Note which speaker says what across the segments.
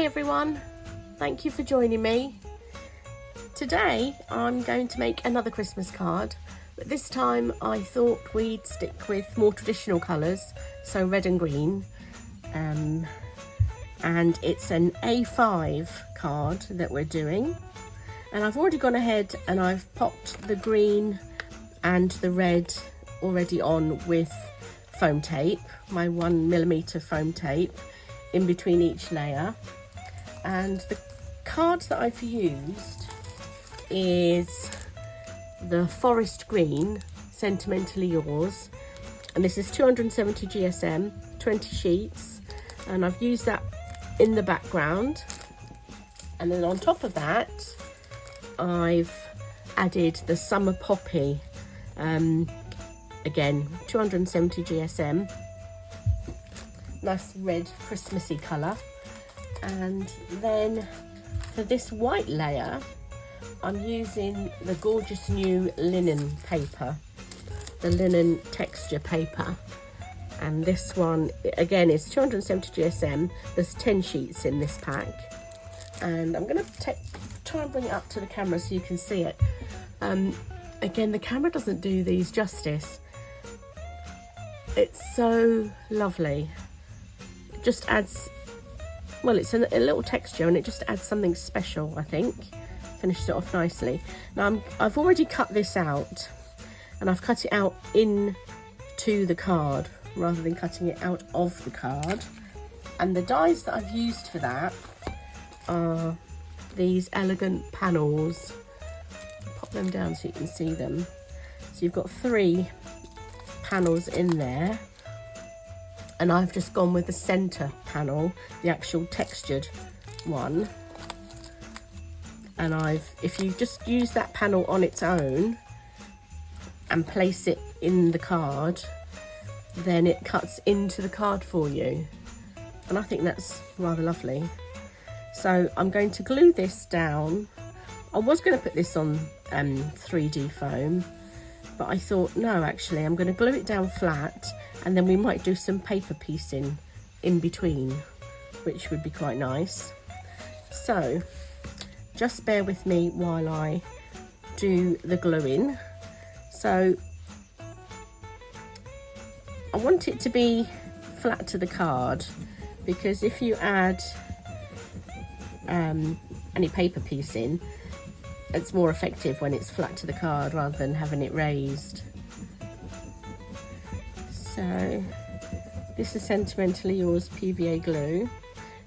Speaker 1: Hi everyone, thank you for joining me. Today I'm going to make another Christmas card, but this time I thought we'd stick with more traditional colours, so red and green, and it's an A5 card that we're doing, and I've already gone ahead and I've popped the green and the red already on with foam tape, my 1mm foam tape in between each layer. And the card that I've used is the forest green, Sentimentally Yours, and this is 270 GSM, 20 sheets, and I've used that in the background. And then on top of that I've added the summer poppy, again 270 GSM, nice red Christmassy colour. And then for this white layer I'm using the gorgeous new linen paper, the linen texture paper, and this one again is 270 GSM. There's 10 sheets in this pack, and I'm going to try and bring it up to the camera so you can see it. Again, the camera doesn't do these justice. It's so lovely. It just adds, well, it's a little texture and it just adds something special, I think. Finishes it off nicely. Now I've already cut this out, and I've cut it out into the card rather than cutting it out of the card. And the dies that I've used for that are these elegant panels. I'll pop them down so you can see them. So you've got 3 panels in there, and I've just gone with the center panel, the actual textured one. And if you just use that panel on its own and place it in the card, then it cuts into the card for you, and I think that's rather lovely. So I'm going to glue this down. I was going to put this on 3D foam, but I thought no, actually I'm going to glue it down flat, and then we might do some paper piecing in between, which would be quite nice. So just bear with me while I do the gluing. So I want it to be flat to the card, because if you add any paper piecing, it's more effective when it's flat to the card rather than having it raised. So this is Sentimentally Yours PVA glue,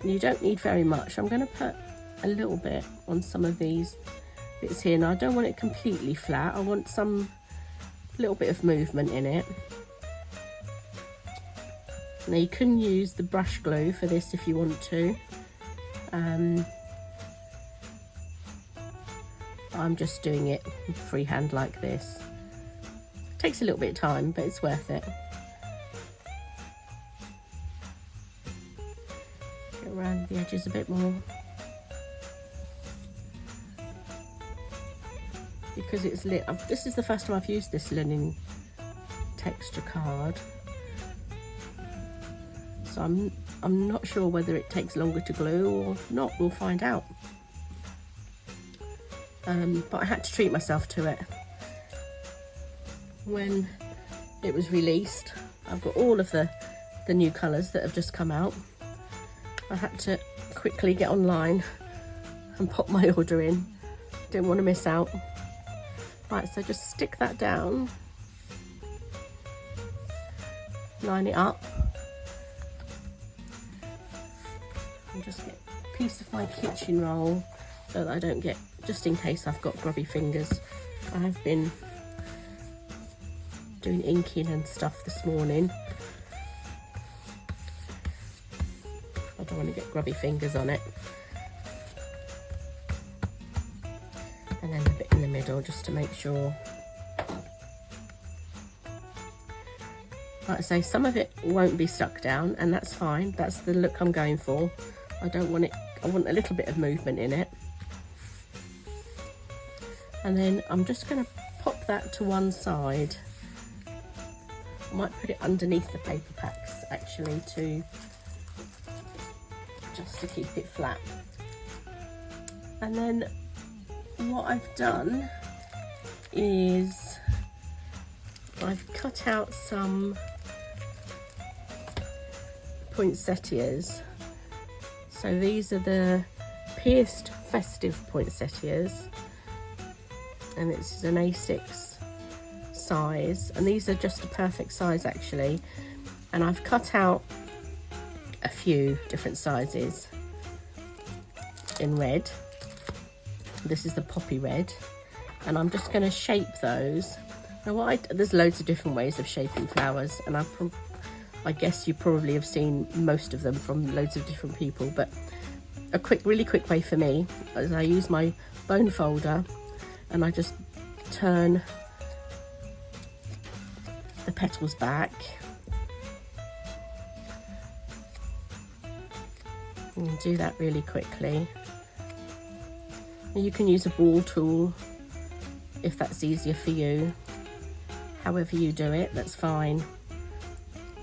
Speaker 1: and you don't need very much. I'm going to put a little bit on some of these bits here. Now I don't want it completely flat, I want some little bit of movement in it. Now you can use the brush glue for this if you want to. I'm just doing it freehand like this. It takes a little bit of time, but it's worth it. Get around the edges a bit more. Because it's lit. This is the first time I've used this linen texture card, so I'm not sure whether it takes longer to glue or not. We'll find out. But I had to treat myself to it. When it was released, I've got all of the new colours that have just come out. I had to quickly get online and pop my order in. Didn't want to miss out. Right, so just stick that down, line it up, and just get a piece of my kitchen roll so that I don't get, just in case I've got grubby fingers. I've been doing inking and stuff this morning. I don't want to get grubby fingers on it. And then a bit in the middle just to make sure. Like I say, some of it won't be stuck down, and that's fine. That's the look I'm going for. I don't want it, I want a little bit of movement in it. And then I'm just going to pop that to one side. I might put it underneath the paper packs actually to just to keep it flat. And then what I've done is I've cut out some poinsettias. So these are the pierced festive poinsettias, and this is an A6 size, and these are just a perfect size actually. And I've cut out a few different sizes in red. This is the poppy red, and I'm just going to shape those. Now there's loads of different ways of shaping flowers, and I guess you probably have seen most of them from loads of different people, but a really quick way for me is I use my bone folder and I just turn the petals back and do that really quickly. You can use a ball tool if that's easier for you. However you do it, that's fine.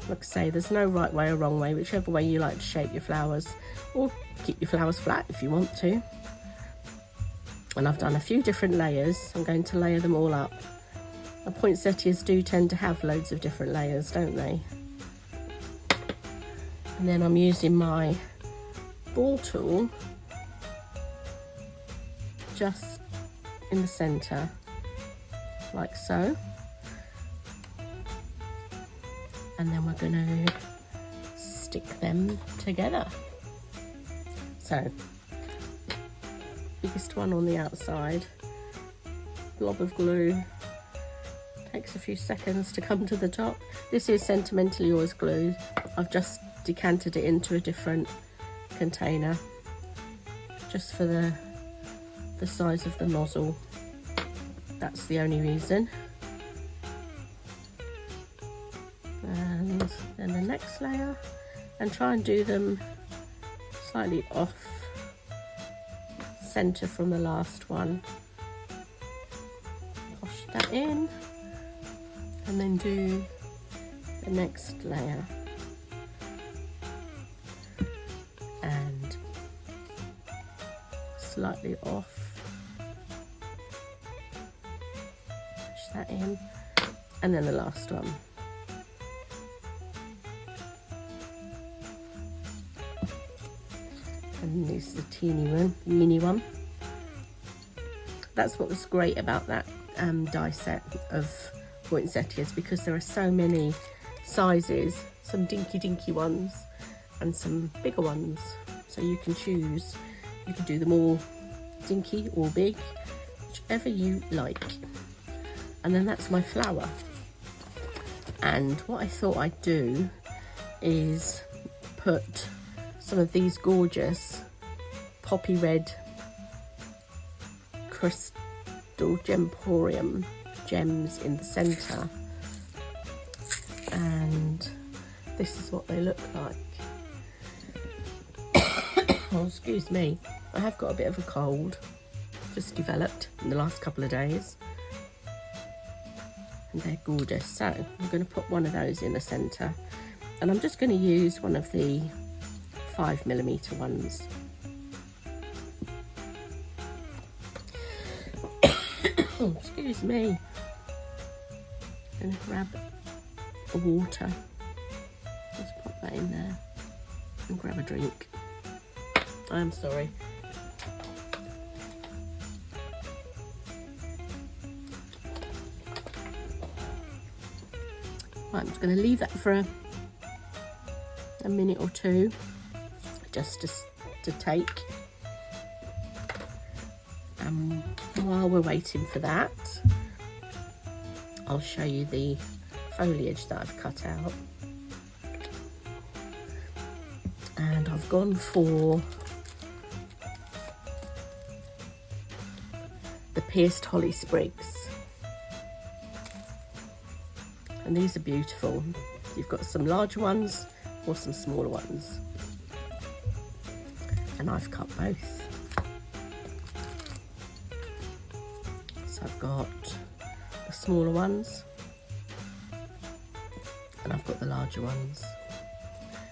Speaker 1: Like I say, there's no right way or wrong way, whichever way you like to shape your flowers, or keep your flowers flat if you want to. And I've done a few different layers. I'm going to layer them all up. The poinsettias do tend to have loads of different layers, don't they? And then I'm using my ball tool just in the centre, like so. And then we're going to stick them together. So, biggest one on the outside, blob of glue, takes a few seconds to come to the top. This is Sentimentally Yours glue. I've just decanted it into a different container, just for the size of the nozzle. That's the only reason. And then the next layer, and try and do them slightly off center from the last one. Push that in, and then do the next layer. And slightly off. Push that in, and then the last one. And this is the weeny one. That's what was great about that die set of poinsettias, because there are so many sizes, some dinky ones and some bigger ones, so you can choose. You can do them all dinky or big, whichever you like. And then that's my flower. And what I thought I'd do is put some of these gorgeous poppy red crystal gemporium gems in the centre, and this is what they look like. Oh, excuse me, I have got a bit of a cold, just developed in the last couple of days, and they're gorgeous. So I'm going to put one of those in the centre, and I'm just going to use one of the 5mm ones. Oh, excuse me. I'm going to grab a water. Just pop that in there and grab a drink. I'm sorry. Right, I'm just going to leave that for a minute or two, just to take. While we're waiting for that, I'll show you the foliage that I've cut out. And I've gone for the pierced holly sprigs. And these are beautiful. You've got some larger ones or some smaller ones. And I've cut both. So I've got the smaller ones and I've got the larger ones.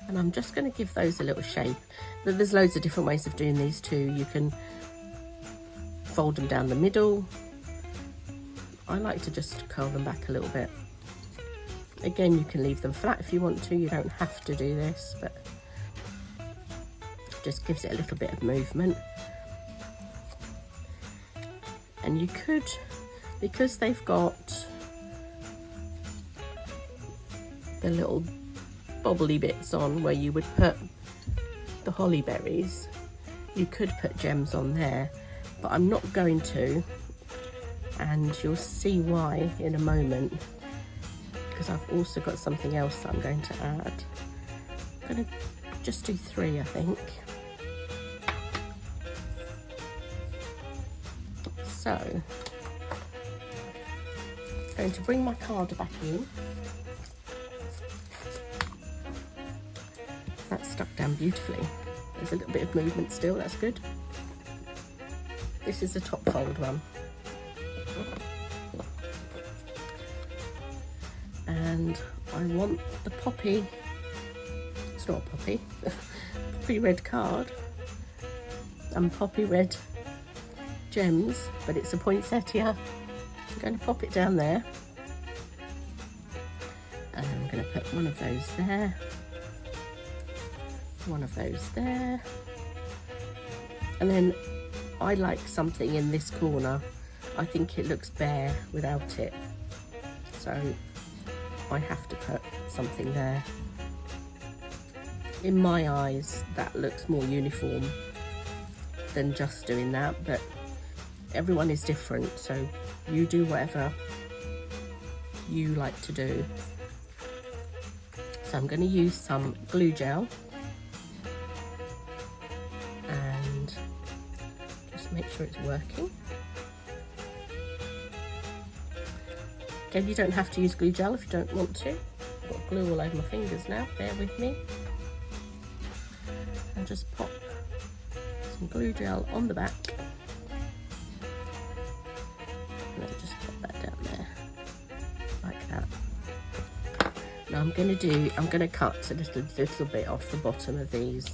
Speaker 1: And I'm just going to give those a little shape. But there's loads of different ways of doing these too. You can fold them down the middle. I like to just curl them back a little bit. Again, you can leave them flat if you want to. You don't have to do this, but it just gives it a little bit of movement. And you could, because they've got the little bobbly bits on where you would put the holly berries, you could put gems on there, but I'm not going to, and you'll see why in a moment, because I've also got something else that I'm going to add. I'm going to just do 3, I think. So, I'm going to bring my card back in. That's stuck down beautifully. There's a little bit of movement still, that's good. This is the top fold one. And I want the poppy, it's not a poppy, poppy red card and poppy red gems, but it's a poinsettia. I'm going to pop it down there. And I'm going to put one of those there. One of those there, and then I like something in this corner. I think it looks bare without it, so I have to put something there. In my eyes, that looks more uniform than just doing that, but everyone is different, so you do whatever you like to do. So I'm going to use some glue gel. Make sure it's working. Again, you don't have to use glue gel if you don't want to. I've got glue all over my fingers now, bear with me. And just pop some glue gel on the back. And then just pop that down there, like that. Now I'm going to cut a little bit off the bottom of these.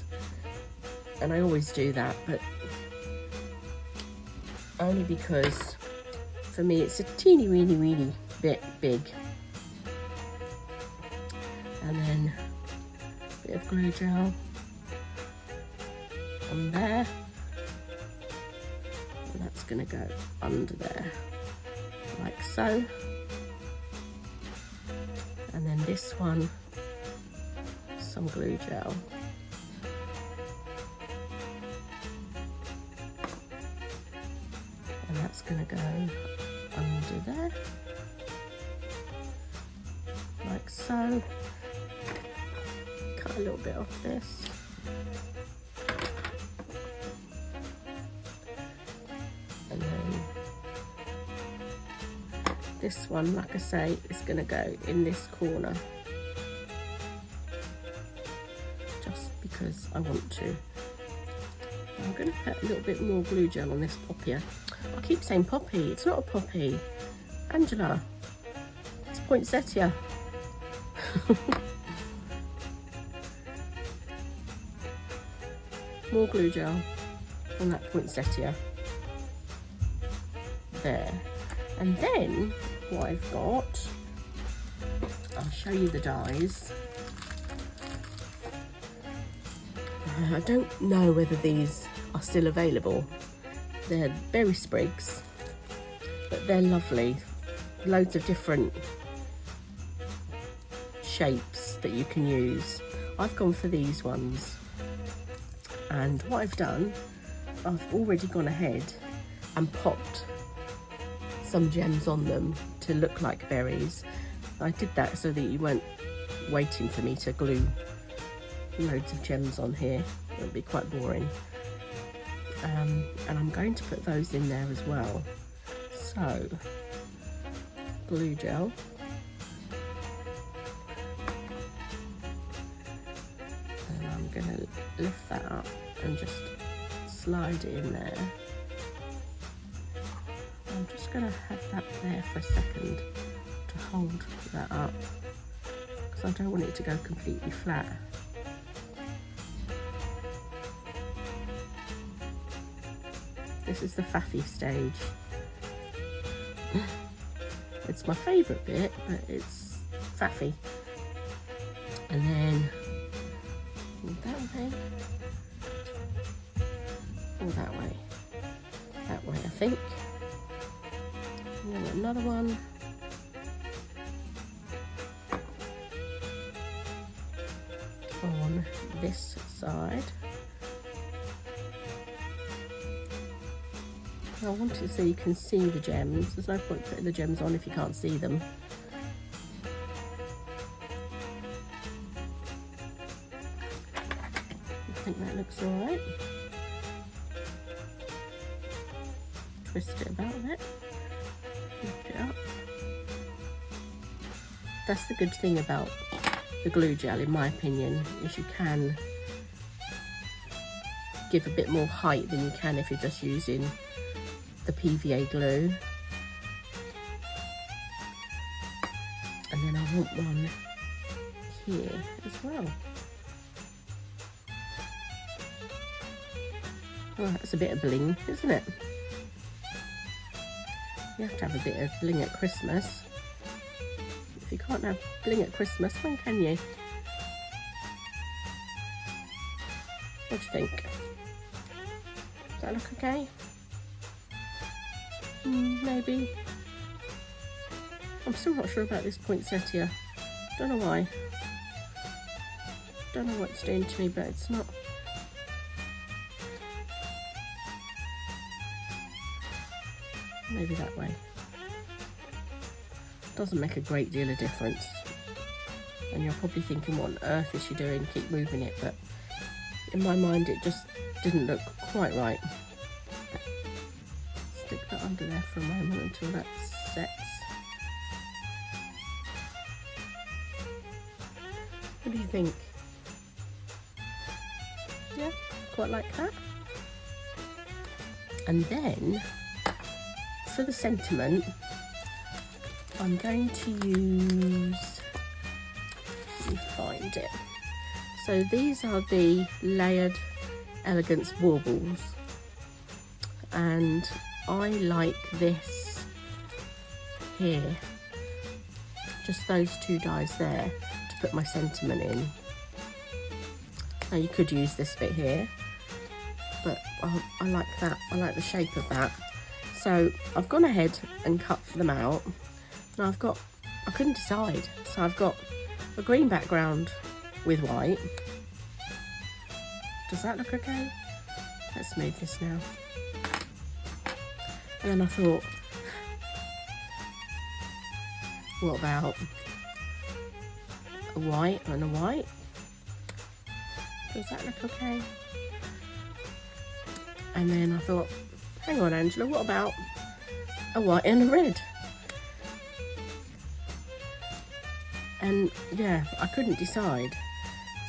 Speaker 1: And I always do that, but only because for me it's a teeny weeny bit big. And then a bit of glue gel on there, and that's going to go under there like so. And then this one, some glue gel. And that's going to go under there, like so. Cut a little bit off this. And then this one, like I say, is going to go in this corner, just because I want to. I'm going to put a little bit more glue gel on this poppy. I keep saying poppy, it's not a poppy. Angela, it's poinsettia. More glue gel on that poinsettia. There. And then what I've got, I'll show you the dies. I don't know whether these are still available. They're berry sprigs, but they're lovely. Loads of different shapes that you can use. I've gone for these ones, and what I've done, I've already gone ahead and popped some gems on them to look like berries. I did that so that you weren't waiting for me to glue loads of gems on here. It would be quite boring. And I'm going to put those in there as well. So, glue gel. And I'm going to lift that up and just slide it in there. I'm just going to have that there for a second to hold that up, because I don't want it to go completely flat. This is the faffy stage. It's my favourite bit, but it's faffy. And then that way, or that way. That way, I think. And then another one. On this side. I want it so you can see the gems. There's no point putting the gems on if you can't see them. I think that looks alright. Twist it about a bit. Lift it up. That's the good thing about the glue gel, in my opinion, is you can give a bit more height than you can if you're just using the PVA glue. And then I want one here as well. Oh, that's a bit of bling, isn't it? You have to have a bit of bling at Christmas. If you can't have bling at Christmas, when can you? What do you think? Does that look okay? Maybe. I'm still not sure about this poinsettia. Don't know why. Don't know what it's doing to me, but it's not. Maybe that way. Doesn't make a great deal of difference. And you're probably thinking, what on earth is she doing? Keep moving it, but in my mind it just didn't look quite right. Stick that under there for a moment until that sets. What do you think? Yeah, quite like that. And then for the sentiment, I'm going to use, let me find it. So these are the Layered Elegance Baubles, and I like this here, just those two dies there to put my sentiment in. Now you could use this bit here, but I like that, I like the shape of that. So I've gone ahead and cut them out. Now I couldn't decide, so I've got a green background with white. Does that look okay? Let's move this now. And then I thought, what about a white and a white? Does that look okay? And then I thought, hang on Angela, what about a white and a red? And yeah, I couldn't decide.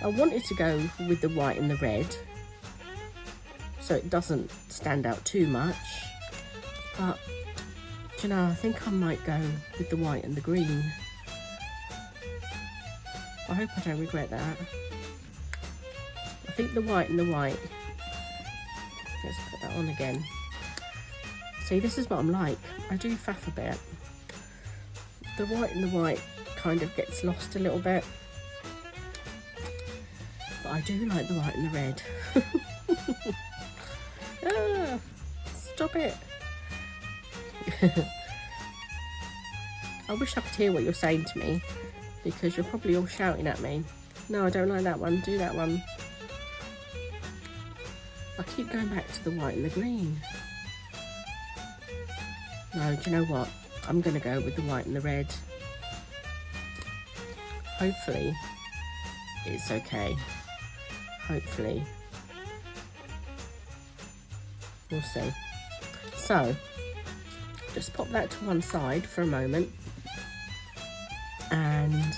Speaker 1: So I wanted to go with the white and the red so it doesn't stand out too much. But, do you know, I think I might go with the white and the green. I hope I don't regret that. I think the white and the white. Let's put that on again. See, this is what I'm like. I do faff a bit. The white and the white kind of gets lost a little bit. But I do like the white and the red. Ah, stop it. I wish I could hear what you're saying to me, because you're probably all shouting at me. No, I don't like that one, do that one. I keep going back to the white and the green. No, do you know what? I'm going to go with the white and the red. Hopefully it's okay. Hopefully. We'll see. So, just pop that to one side for a moment. And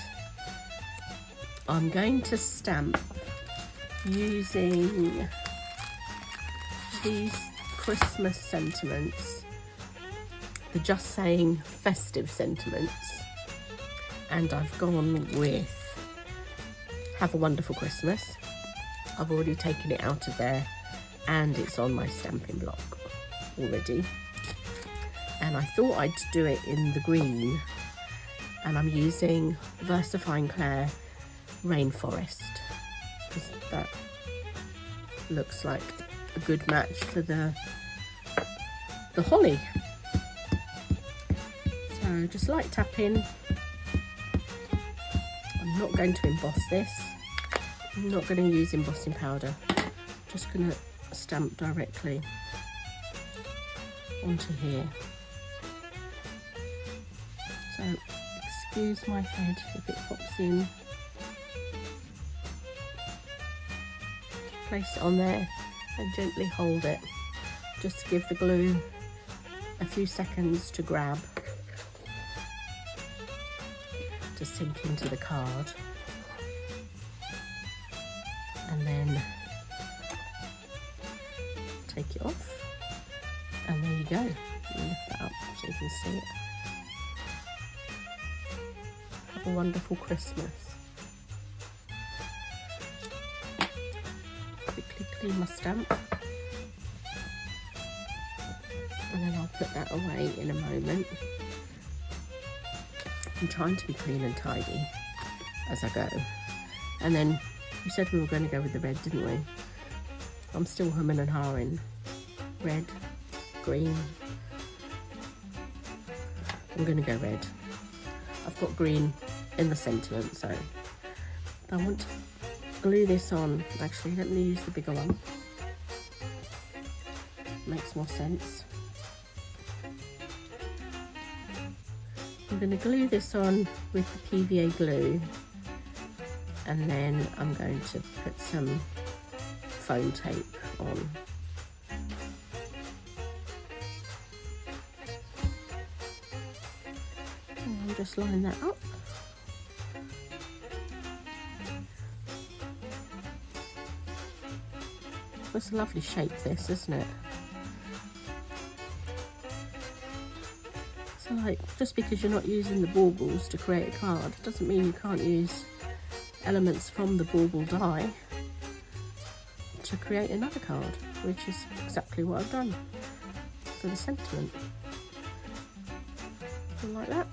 Speaker 1: I'm going to stamp using these Christmas sentiments. The Just Saying festive sentiments. And I've gone with Have a Wonderful Christmas. I've already taken it out of there and it's on my stamping block. already, and I thought I'd do it in the green, and I'm using VersaFine Clair Rainforest because that looks like a good match for the holly. So just light tapping. I'm not going to emboss this. I'm not going to use embossing powder. Just going to stamp directly onto here. So excuse my head if it pops in. Place it on there and gently hold it, just to give the glue a few seconds to grab, to sink into the card, and then take it off, and there you go. You lift that up so you can see it. Have a wonderful Christmas. Quickly clean my stamp, and then I'll put that away in a moment. I'm trying to be clean and tidy as I go. And then we said we were going to go with the red, didn't we? I'm still humming and hawing. Red, green. I'm going to go red. I've got green in the sentiment, so I want to glue this on. Actually, let me use the bigger one. Makes more sense. I'm going to glue this on with the PVA glue, and then I'm going to put some foam tape on. And I'll just line that up. It's a lovely shape, this, isn't it? So, like, just because you're not using the baubles to create a card doesn't mean you can't use elements from the bauble die to create another card, which is exactly what I've done for the sentiment. And like that.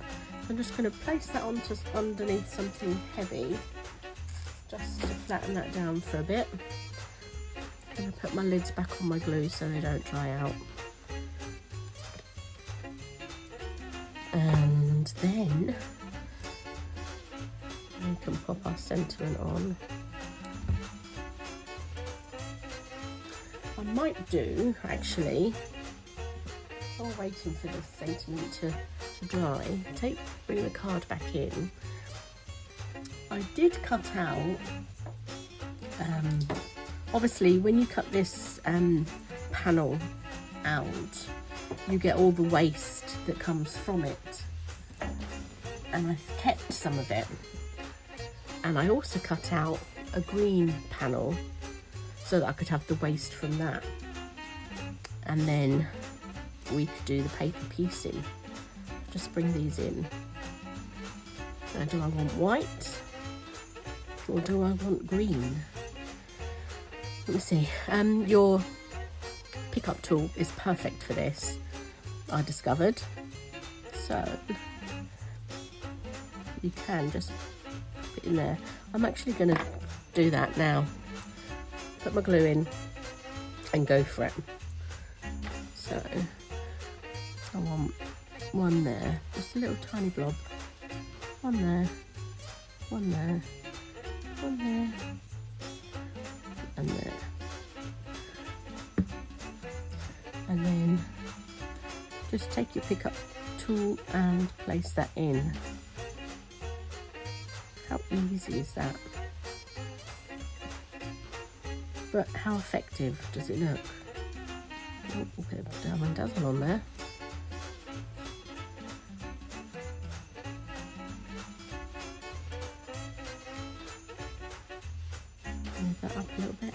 Speaker 1: I'm just going to place that onto underneath something heavy, just to flatten that down for a bit. I'm going to put my lids back on my glue so they don't dry out. And then we can pop our sentiment on. I might do, actually, while waiting for the sentiment to dry, bring the card back in. I did cut out, obviously when you cut this panel out, you get all the waste that comes from it, and I've kept some of it. And I also cut out a green panel so that I could have the waste from that, and then we could do the paper piecing. Just bring these in. Now, do I want white or do I want green? Let me see. Your pickup tool is perfect for this, I discovered. So you can just put it in there. I'm actually going to do that now. Put my glue in and go for it. So I want one there, just a little tiny blob. One there, one there, one there, and there. And then just take your pickup tool and place that in. How easy is that? But how effective does it look? Oh, a bit of dab and dazzle on there. Move that up a little bit.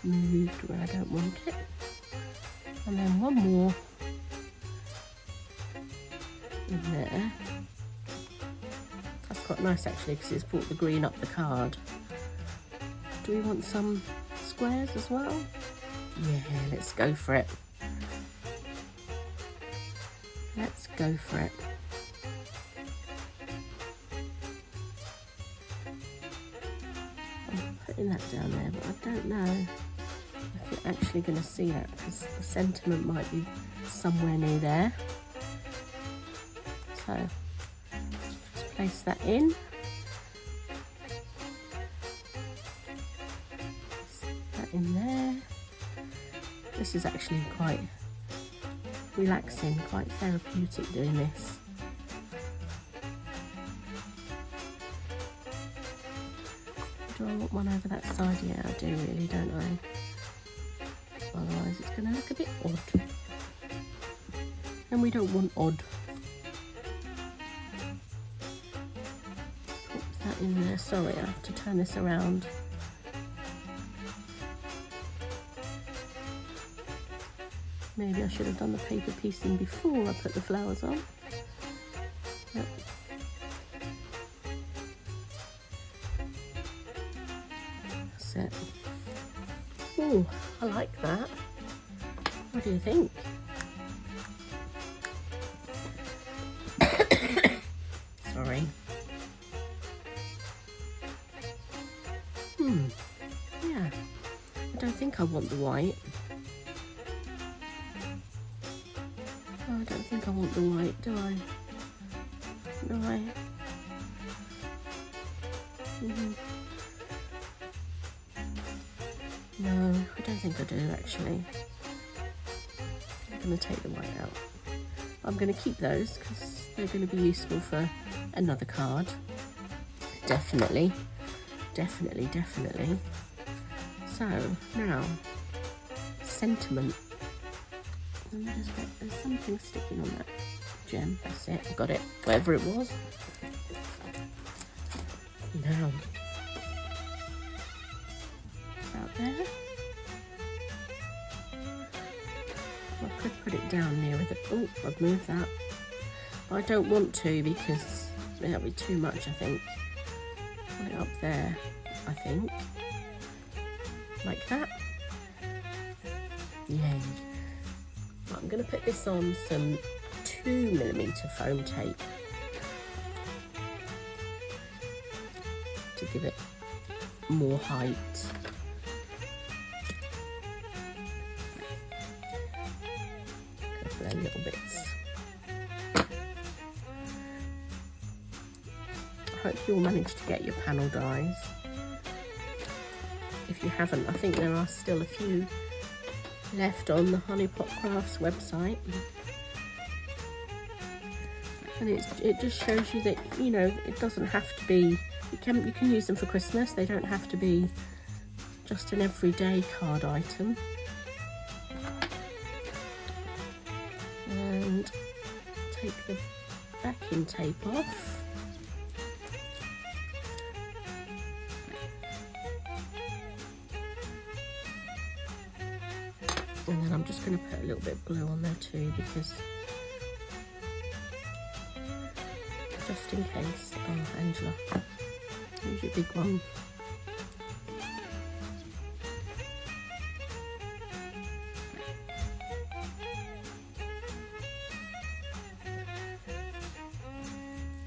Speaker 1: Moved where I don't want it. And then one more in there. That's quite nice actually, because it's brought the green up the card. Do we want some squares as well? Yeah, let's go for it. Let's go for it. I'm putting that down there, but I don't know if you're actually going to see that because the sentiment might be somewhere near there. So just place that in. That in there. This is actually quite relaxing, quite therapeutic doing this. Do I want one over that side? Yeah, I do really, don't I? Otherwise it's going to look a bit odd. And we don't want odd. Put that in there. Sorry, I have to turn this around. Maybe I should have done the paper piecing before I put the flowers on. Yep. That's it. Oh, I like that. What do you think? Sorry. Yeah. I don't think I want the white. I don't think I want the white, do I? Do I? No, I don't think I do actually. I'm going to take the white out. I'm going to keep those because they're going to be useful for another card. Definitely. Definitely, definitely. So, now, sentiment. Let me just get, there's something sticking on that gem. That's it, I got it, whatever it was. Now, about there. I could put it down near with it. Oh, I've moved that. But I don't want to because that'll be too much, I think. Put it up there, I think. Like that. Yay. I'm going to put this on some 2mm foam tape to give it more height. A couple of little bits. I hope you'll manage to get your panel dies. If you haven't, I think there are still a few left on the Honeypot Crafts website, and it just shows you that, you know, it doesn't have to be, you can use them for Christmas. They don't have to be just an everyday card item. And take the backing tape off. And then I'm just going to put a little bit of glue on there too, because just in case. Oh, Angela, use your big one.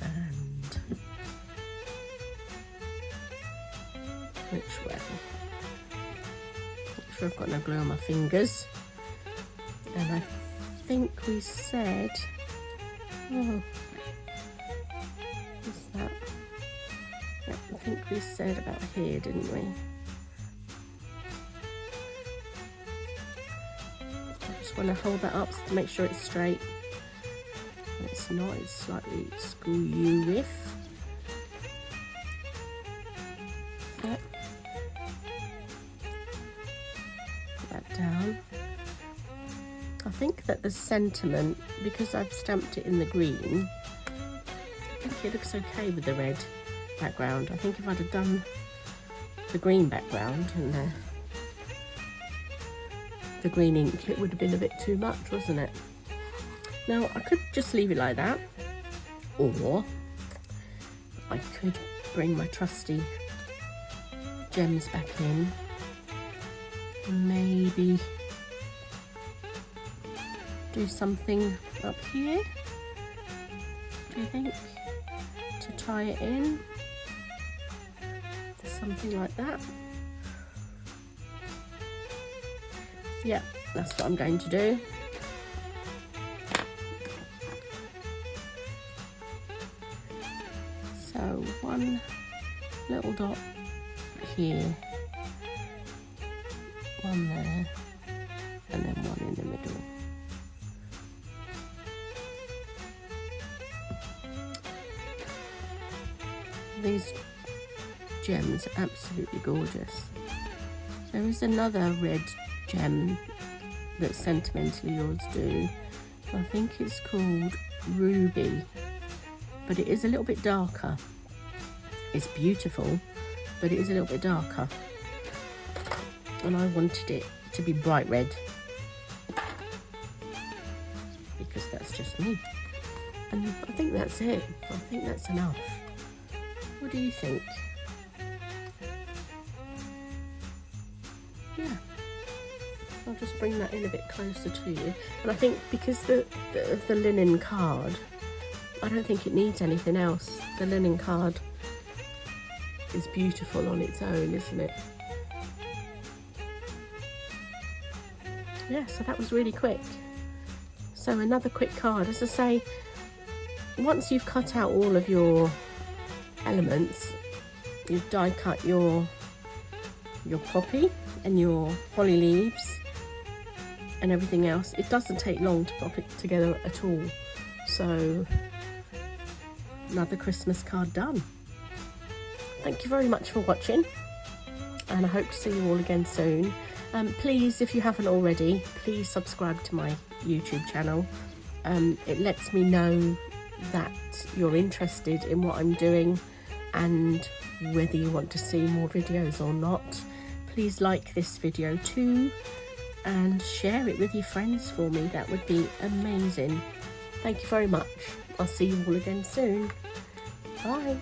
Speaker 1: And which way? Make sure I've got no glue on my fingers. And I think we said, oh, what's that? Yep, I think we said about here, didn't we? I just want to hold that up to make sure it's straight. And it's not, it's slightly screw you with. Yep. Put that down. I think that the sentiment, because I've stamped it in the green, I think it looks okay with the red background. I think if I'd have done the green background and the green ink, it would have been a bit too much, wasn't it? Now, I could just leave it like that, or I could bring my trusty gems back in and maybe do something up here, do you think, to tie it in, something like that. Yeah, that's what I'm going to do. So one little dot here, one there, and then one in the middle. These gems are absolutely gorgeous. There is another red gem that Sentimentally Yours do. I think it's called Ruby, but it is a little bit darker. It's beautiful, but it is a little bit darker. And I wanted it to be bright red, because that's just me. And I think that's it. I think that's enough. What do you think? Yeah, I'll just bring that in a bit closer to you. And I think because the linen card, I don't think it needs anything else. The linen card is beautiful on its own, isn't it? Yeah, so that was really quick. So another quick card. As I say, once you've cut out all of your elements, you've die cut your poppy and your holly leaves and everything else, it doesn't take long to pop it together at all. So another Christmas card done. Thank you very much for watching, and I hope to see you all again soon. Please, if you haven't already, please subscribe to my YouTube channel. It lets me know that you're interested in what I'm doing and whether you want to see more videos or not. Please like this video too and share it with your friends for me. That would be amazing. Thank you very much. I'll see you all again soon. Bye.